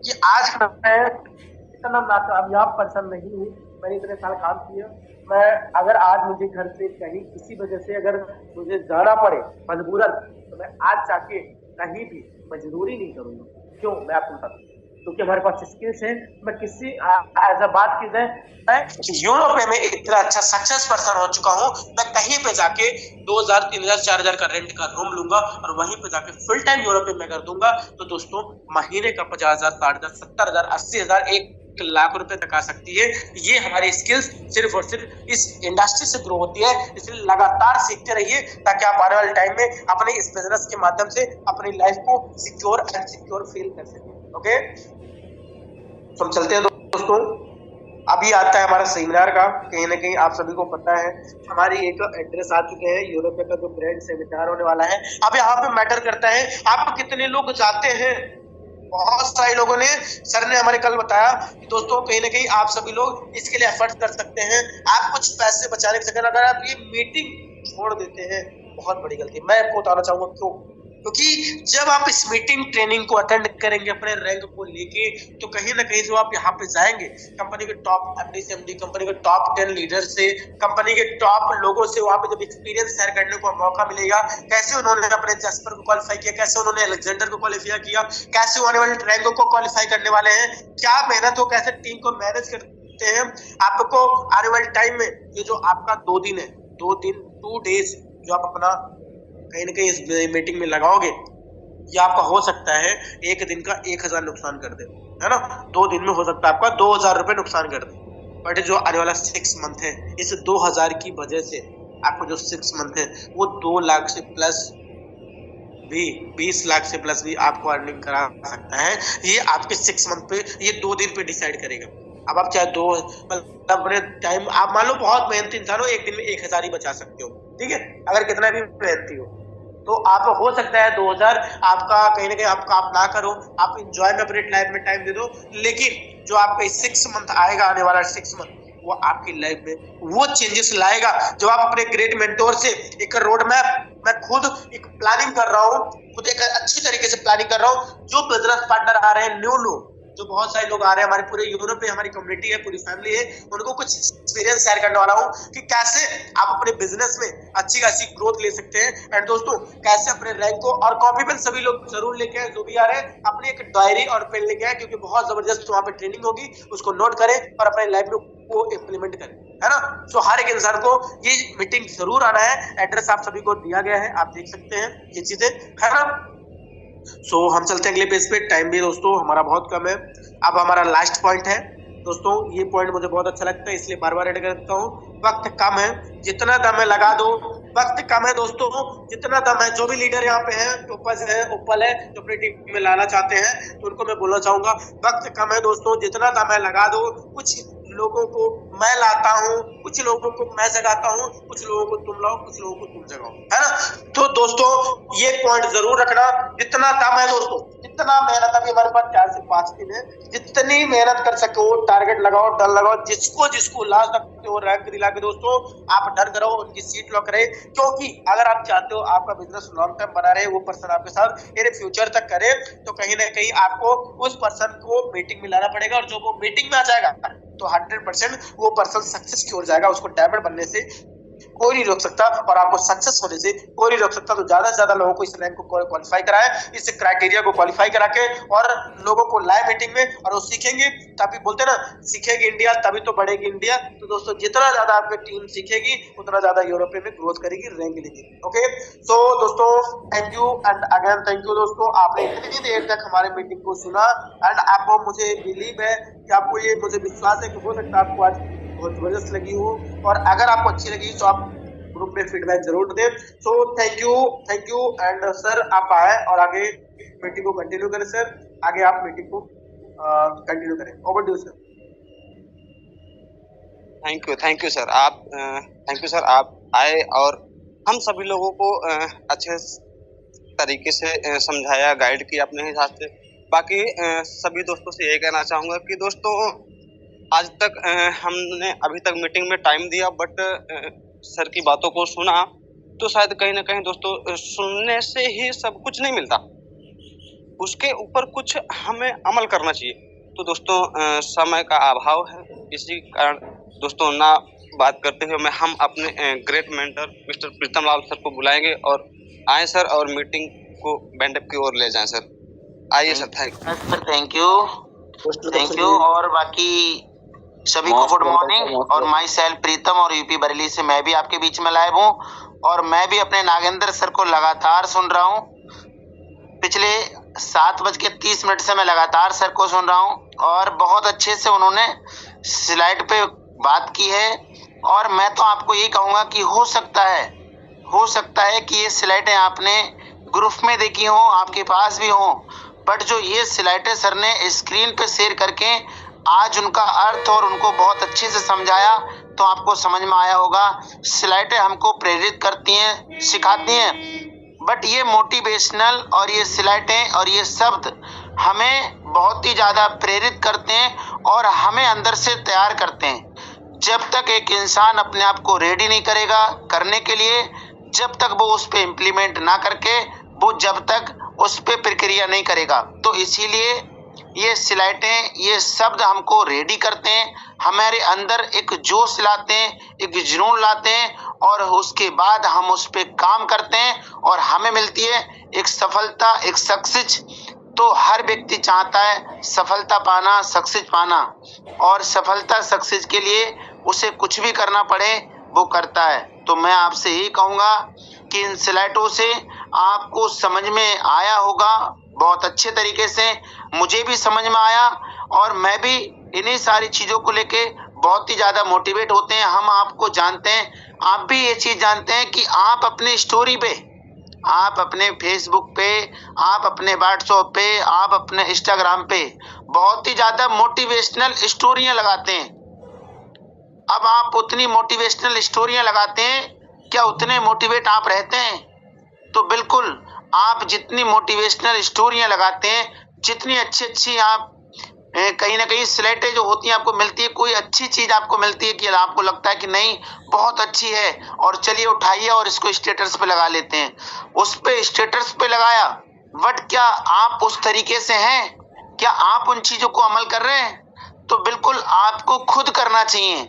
कि आज मैं इतना नाकामयाब पर्सन नहीं हूँ। मैंने इतने साल काम किया, मैं अगर आज मुझे घर से कहीं किसी वजह से अगर मुझे जाना पड़े मजबूरन, तो मैं आज जाके कहीं भी मजदूरी नहीं करूंगा। क्यों? मैं आपको बताता हूँ, क्योंकि हमारे पास स्किल्स है। मैं किसी ऐसा बात की जाए, मैं यूरोप में इतना अच्छा सक्सेस पर्सन हो चुका हूँ, मैं कहीं पे जाके 2000 3000 4000 का रेंट का रूम लूंगा और वहीं पे जाके फुल टाइम यूरोप में कर दूंगा। तो दोस्तों महीने का 50,000 60,000 70,000 80,000 1 लाख रुपए तक आ सकती है। ये हमारी स्किल्स सिर्फ और सिर्फ इस इंडस्ट्री से ग्रो होती है। इसलिए लगातार सीखते रहिए ताकि आप आने वाले टाइम में अपने इस बिजनेस के माध्यम से अपनी लाइफ को सिक्योर एंड सिक्योर फील कर सकें। ओके, तो हम चलते हैं दोस्तों। अभी आता है हमारा सेमिनार का। कहीं ना कहीं आप सभी को पता है हमारी एक एड्रेस आ चुके हैं, यूरोप का जो ब्रांड सेमिनार होने वाला है। अब यहाँ पे मैटर करता है आप कितने लोग जाते हैं। बहुत सारे लोगों ने, सर ने हमारे कल बताया कि दोस्तों कहीं ना कहीं आप सभी लोग इसके लिए एफर्ट कर सकते हैं। आप कुछ पैसे बचाने की जगह अगर आप ये मीटिंग छोड़ देते हैं, बहुत बड़ी गलती। मैं आपको बताना चाहूंगा क्यों। क्योंकि जब आप इस मीटिंग ट्रेनिंग को अटेंड करेंगे अपने रैंक को लेके, तो कहीं ना कहीं जो आप यहाँ पे जाएंगे कंपनी के टॉप एमडी से एमडी, कंपनी के टॉप 10 लीडर से, कंपनी के टॉप लोगों से वहां पे जब एक्सपीरियंस शेयर करने को मौका मिलेगा, कैसे उन्होंने अपने जैस्पर को क्वालिफाई किया, कैसे उन्होंने अलेक्जेंडर को क्वालिफाई किया, कैसे आने वाले रैंक को क्वालिफाई करने वाले हैं, क्या मेहनत हो, कैसे टीम को मैनेज करते हैं। आपको आने वाले टाइम में ये जो आपका 2 दिन है, 2 डेज जो आप अपना कहीं ना कहीं इस मीटिंग में लगाओगे, ये आपका हो सकता है एक दिन का 1000 नुकसान कर दे, है ना। 2 दिन में हो सकता है आपका 2000 रुपए नुकसान कर दे। बट जो आने वाला 6 मंथ है, इस 2000 की वजह से आपको जो 6 मंथ है वो 2 लाख से प्लस भी 20 लाख से प्लस भी आपको अर्निंग करा सकता है। ये आपके 6 मंथ पे, ये 2 दिन पे डिसाइड करेगा। अब आप चाहे 2 मतलब अपने टाइम, आप मान लो बहुत मेहनती इंसान हो, एक दिन में 1000 ही बचा सकते हो, ठीक है, अगर कितना भी मेहनती हो। तो आप हो सकता है 2000 आपका कहीं ना कहीं आप ना करो, आप इंजॉय में अपने लाइफ में टाइम दे दो। लेकिन जो आपका 6 मंथ आएगा, आने वाला 6 मंथ, वो आपकी लाइफ में वो चेंजेस लाएगा। जब आप अपने ग्रेट मेंटोर से एक रोड मैप, मैं खुद एक प्लानिंग कर रहा हूँ, खुद एक अच्छी तरीके से प्लानिंग कर रहा हूँ। जो बिजनेस पार्टनर आ रहे हैं न्यू, जो बहुत सारे लोग आ रहे हैं, हमारे पूरे यूरोप में हमारी कम्युनिटी है, पूरी फैमिली है, उनको कुछ एक्सपीरियंस शेयर करने वाला हूँ कि कैसे आप अपने बिजनेस में अच्छी खासी ग्रोथ ले सकते हैं। एंड दोस्तों कैसे अपने रैंक को, और कॉपी पेन सभी लोग जरूर लेके आए, जो भी आ रहे हैं अपनी एक डायरी और पेन लेके आए, क्योंकि बहुत जबरदस्त वहां पे ट्रेनिंग होगी, उसको नोट करें और अपने लाइफ में वो इम्प्लीमेंट करें, है ना। सो हर एक इंसान को ये मीटिंग जरूर आना है। एड्रेस आप सभी को दिया गया है, आप देख सकते हैं ये चीजें, है ना। सो हम चलते हैं अगले पेज पे। टाइम भी दोस्तों हमारा बहुत कम है। अब हमारा लास्ट पॉइंट है दोस्तों, ये पॉइंट मुझे बहुत अच्छा लगता है, इसलिए बार बार ऐड करता हूँ। वक्त कम है, जितना दम है लगा दो। वक्त कम है दोस्तों, जितना दम है। जो भी लीडर यहाँ पे है, उपल है जो अपनी टीम में लाना चाहते हैं, तो उनको मैं बोलना चाहूंगा वक्त कम है दोस्तों, जितना दम है लगा दो। कुछ लोगों को मैं लाता हूँ, कुछ लोगों को मैं जगाता हूँ, कुछ लोगों को तुम लाओ, कुछ लोगों को तुम जगाओ, है ना। तो दोस्तों ये पॉइंट जरूर रखना, जितना दम है दोस्तों, जितना मेहनत, अभी हमारे पास 4 से 5 दिन है, जितनी मेहनत कर सको टारगेट लगाओ, डर लगाओ, जिसको ला सकते हो रैंक दिला के दोस्तों आप डर करो, उनकी सीट लॉक करे। क्योंकि अगर आप चाहते हो आपका बिजनेस लॉन्ग टर्म बना रहे, वो पर्सन आपके साथ यानी फ्यूचर तक करे, तो कहीं ना कहीं आपको उस पर्सन को मीटिंग में लाना पड़ेगा। और जब वो मीटिंग में आ जाएगा तो 100% वो पर्सन सक्सेस की ओर जाएगा। उसको डायमंड बनने से कोई नहीं रोक सकता और आपको सक्सेस होने से कोई नहीं रोक सकता। तो ज्यादा से ज्यादा लोगों को इस रैंक को क्वालिफाई कराए, इस क्राइटेरिया को क्वालिफाई करा के, और लोगों को लाए मीटिंग में, और वो सीखेंगे तभी, बोलते ना सीखेगी इंडिया तभी तो बढ़ेगी इंडिया। तो दोस्तों जितना ज्यादा आपकी टीम सीखेगी उतना ज्यादा यूरोप में ग्रोथ करेगी, रैंक लेगी। ओके, सो दोस्तों thank you and again thank you दोस्तों, आपने इतनी देर तक हमारे मीटिंग को सुना। एंड आपको, मुझे बिलीव है कि आपको ये, मुझे विश्वास है कि हो सकता है आपको आज बहुत जबरदस्त लगी हो, और अगर आपको अच्छी लगी तो आप ग्रुप में फीडबैक जरूर दें। So thank you and sir आप आए और आगे मीटिंग को कंटिन्यू करें। सर आगे आप मीटिंग को कंटिन्यू करें। Over to sir. Thank you sir. आप आए और हम सभी लोगों को अच्छे तरीके से समझाया, गाइड किया अपने हिसाब से। बाकी सभी दोस्तों से यही कहना चाहूँगा कि दोस्तों आज तक हमने अभी तक मीटिंग में टाइम दिया, बट सर की बातों को सुना, तो शायद कहीं न कहीं दोस्तों सुनने से ही सब कुछ नहीं मिलता, उसके ऊपर कुछ हमें अमल करना चाहिए। तो दोस्तों समय का अभाव है, इसी कारण दोस्तों ना बात करते हुए हम अपने ग्रेट मेंटर मिस्टर प्रीतम लाल सर को बुलाएंगे और आए सर और मीटिंग को बैंड अप की ओर ले जाएं सर। आइए सर, थैंक यू। और बाकी सभी को गुड मॉर्निंग। और माई सेल्फ प्रीतम और यूपी बरेली से मैं भी आपके बीच में लाइव हूँ और मैं भी अपने नागेंद्र सर को लगातार सुन रहा हूँ। पिछले 7:30 से मैं लगातार सर को सुन रहा हूँ और बहुत अच्छे से उन्होंने स्लाइड पे बात की है। और मैं तो आपको ये कहूँगा कि हो सकता है कि ये स्लाइडें आपने ग्रुप में देखी हो, आपके पास भी हो, बट जो ये स्लाइडें सर ने स्क्रीन पे शेयर करके आज उनका अर्थ और उनको बहुत अच्छे से समझाया तो आपको समझ में आया होगा। स्लाइडें हमको प्रेरित करती हैं, सिखाती हैं, बट ये मोटिवेशनल और ये स्लाइडें और ये शब्द हमें बहुत ही ज़्यादा प्रेरित करते हैं और हमें अंदर से तैयार करते हैं। जब तक एक इंसान अपने आप को रेडी नहीं करेगा करने के लिए, जब तक वो उस पर इम्प्लीमेंट ना करके, वो जब तक उस पर प्रक्रिया नहीं करेगा, तो इसीलिए ये स्लाइडें, ये शब्द हमको रेडी करते हैं, हमारे अंदर एक जोश लाते हैं, एक जुनून लाते हैं और उसके बाद हम उस पर काम करते हैं और हमें मिलती है एक सफलता, एक सक्सेस। तो हर व्यक्ति चाहता है सफलता पाना, सक्सेस पाना, और सफलता सक्सेस के लिए उसे कुछ भी करना पड़े वो करता है। तो मैं आपसे यही कहूँगा कि इन स्लाइडों से आपको समझ में आया होगा बहुत अच्छे तरीके से, मुझे भी समझ में आया और मैं भी इन्हीं सारी चीज़ों को लेके बहुत ही ज़्यादा मोटिवेट होते हैं। हम आपको जानते हैं, आप भी ये चीज़ जानते हैं कि आप अपने स्टोरी पे, आप अपने फेसबुक पे, आप अपने व्हाट्सएप पे, आप अपने इंस्टाग्राम पे बहुत ही ज़्यादा मोटिवेशनल स्टोरियाँ लगाते हैं। अब आप उतनी मोटिवेशनल स्टोरियाँ लगाते हैं, क्या उतने मोटिवेट आप रहते हैं? तो बिल्कुल आप जितनी मोटिवेशनल स्टोरियाँ लगाते हैं, जितनी अच्छी आप कहीं ना कहीं स्लेटें जो होती हैं आपको मिलती है, कोई अच्छी चीज़ आपको मिलती है कि आपको लगता है कि नहीं बहुत अच्छी है और चलिए उठाइए और इसको स्टेटस पे लगा लेते हैं। उस पे स्टेटस पे लगाया, बट क्या आप उस तरीके से हैं? क्या आप उन चीज़ों को अमल कर रहे हैं? तो बिल्कुल आपको खुद करना चाहिए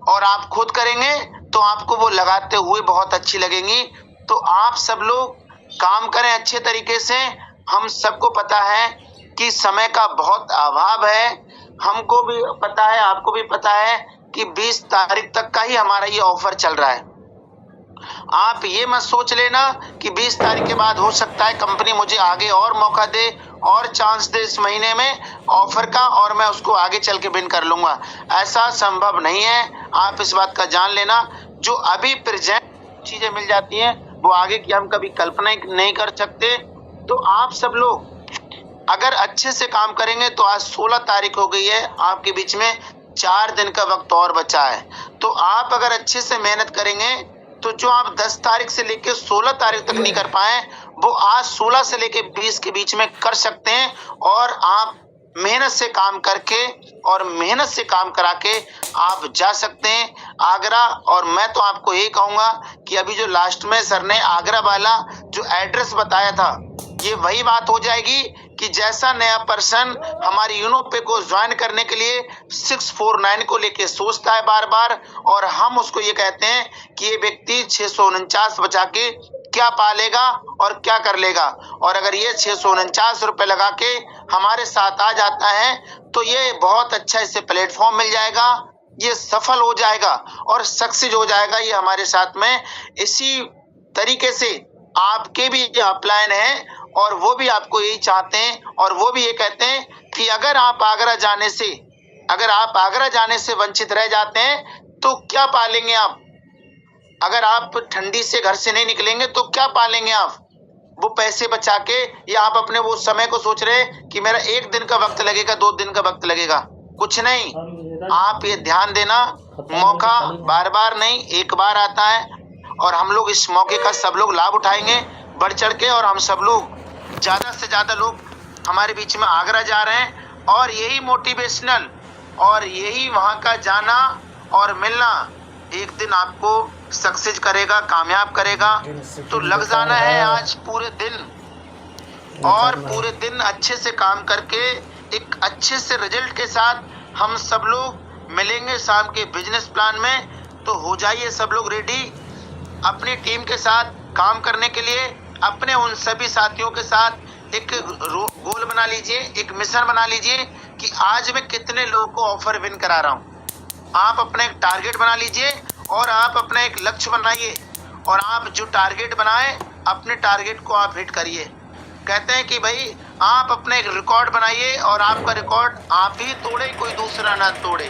और आप खुद करेंगे तो आपको वो लगाते हुए बहुत अच्छी लगेंगी। तो आप सब लोग काम करें अच्छे तरीके से। हम सबको पता है कि समय का बहुत अभाव है, हमको भी पता है, आपको भी पता है कि 20 तारीख तक का ही हमारा ये ऑफर चल रहा है। आप ये मत सोच लेना कि 20 तारीख के बाद हो सकता है कंपनी मुझे आगे और मौका दे और चांस दे इस महीने में ऑफर का और मैं उसको आगे चल के विन कर लूंगा। ऐसा संभव नहीं है, आप इस बात का जान लेना। जो अभी प्रेजेंट चीजें मिल जाती हैं वो आगे की हम कभी कल्पना नहीं कर सकते। तो आप सब लोग अगर अच्छे से काम करेंगे तो आज 16 तारीख हो गई है, आपके बीच में 4 दिन का वक्त और बचा है। तो आप अगर अच्छे से मेहनत करेंगे तो जो आप 10 तारीख से लेकर 16 तारीख तक नहीं कर पाए वो आज 16 से लेकर 20 के बीच में कर सकते हैं। और आप मेहनत से काम करके और मेहनत से काम करा के आप जा सकते हैं आगरा। और मैं तो आपको यही कहूँगा कि अभी जो लास्ट में सर ने आगरा वाला जो एड्रेस बताया था, ये वही बात हो जाएगी कि जैसा नया पर्सन हमारी यूनोपे को ज्वाइन करने के लिए 649 को लेके सोचता है बार बार, और हम उसको ये कहते हैं कि ये व्यक्ति 649 बचा के क्या पालेगा और क्या कर लेगा। और अगर ये 649 रुपए लगा के हमारे साथ आ जाता है तो ये बहुत अच्छा इसे प्लेटफॉर्म मिल जाएगा, ये सफल हो जाएगा और सक्सेस हो जाएगा ये हमारे साथ में। इसी तरीके से आपके भी प्लान है और वो भी आपको यही चाहते हैं और वो भी ये कहते हैं कि अगर आप आगरा जाने से वंचित रह जाते हैं तो क्या पालेंगे आप? अगर आप ठंडी से घर से नहीं निकलेंगे तो क्या पालेंगे आप? वो पैसे बचा के, या आप अपने वो समय को सोच रहे हैं कि मेरा 1 दिन का वक्त लगेगा, 2 दिन का वक्त लगेगा। कुछ नहीं, आप ये ध्यान देना, मौका बार बार नहीं एक बार आता है और हम लोग इस मौके का सब लोग लाभ उठाएंगे बढ़ चढ़ के। और हम सब लोग ज्यादा से ज्यादा लोग हमारे बीच में आगरा जा रहे हैं और यही मोटिवेशनल और यही वहां का जाना और मिलना एक दिन आपको सक्सेस करेगा, कामयाब करेगा। तो लग जाना है आज पूरे दिन और पूरे दिन अच्छे से काम करके एक अच्छे से रिजल्ट के साथ हम सब लोग मिलेंगे शाम के बिजनेस प्लान में। तो हो जाइए सब लोग रेडी अपनी टीम के साथ काम करने के लिए। अपने उन सभी साथियों के साथ एक गोल बना लीजिए, एक मिशन बना लीजिए कि आज मैं कितने लोगों को ऑफर विन करा रहा हूँ। आप अपना एक टारगेट बना लीजिए और आप अपना एक लक्ष्य बनाइए और आप जो टारगेट बनाए अपने टारगेट को आप हिट करिए। कहते हैं कि भाई आप अपना एक रिकॉर्ड बनाइए और आपका रिकॉर्ड आप ही तोड़े, कोई दूसरा ना तोड़े।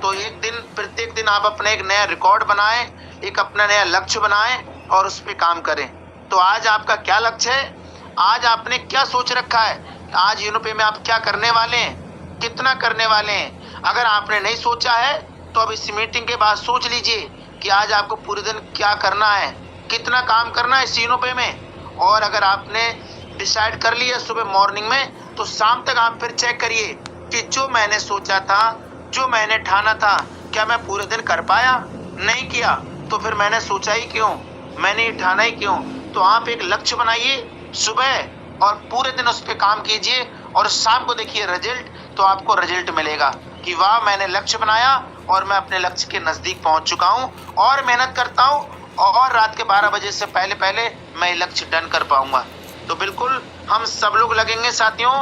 तो एक दिन प्रत्येक दिन आप अपना एक नया रिकॉर्ड बनाएं, एक अपना नया लक्ष्य बनाएं और उस पर काम करें। तो आज आपका क्या लक्ष्य है, आज आपने क्या सोच रखा है, आज यूरोपे में आप क्या करने वाले हैं, कितना करने वाले हैं। अगर आपने नहीं सोचा है तो अब इस मीटिंग के बाद सोच लीजिए कि आज आपको पूरे दिन क्या करना है, कितना काम करना है इस यूरोपे में। और अगर आपने डिसाइड कर लिया सुबह मॉर्निंग में तो शाम तक आप फिर चेक करिए कि जो मैंने सोचा था, जो मैंने ठाना था, क्या मैं पूरे दिन कर पाया, नहीं किया तो फिर मैंने सोचा ही क्यों, मैंने ठाना ही क्यों। तो आप एक लक्ष्य बनाइए सुबह और पूरे दिन उस पर काम कीजिए और शाम को देखिए रिजल्ट। तो आपको रिजल्ट मिलेगा कि वाह मैंने लक्ष्य बनाया और मैं अपने लक्ष्य के नजदीक पहुंच चुका हूं और मेहनत करता हूं और रात के 12 बजे से पहले पहले मैं लक्ष्य डन कर पाऊंगा। तो बिल्कुल हम सब लोग लगेंगे साथियों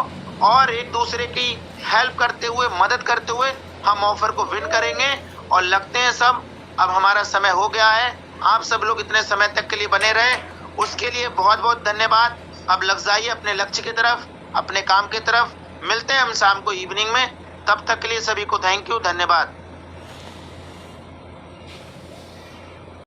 और एक दूसरे की हेल्प करते हुए, मदद करते हुए हम ऑफर को विन करेंगे। और लगते हैं सब अब हमारा समय हो गया है। आप सब लोग इतने समय तक के लिए बने रहे उसके लिए बहुत बहुत धन्यवाद। अब लग जाइए अपने लक्ष्य की तरफ, अपने काम की तरफ। मिलते हैं हम शाम को इवनिंग में, तब तक के लिए सभी को थैंक यू, धन्यवाद।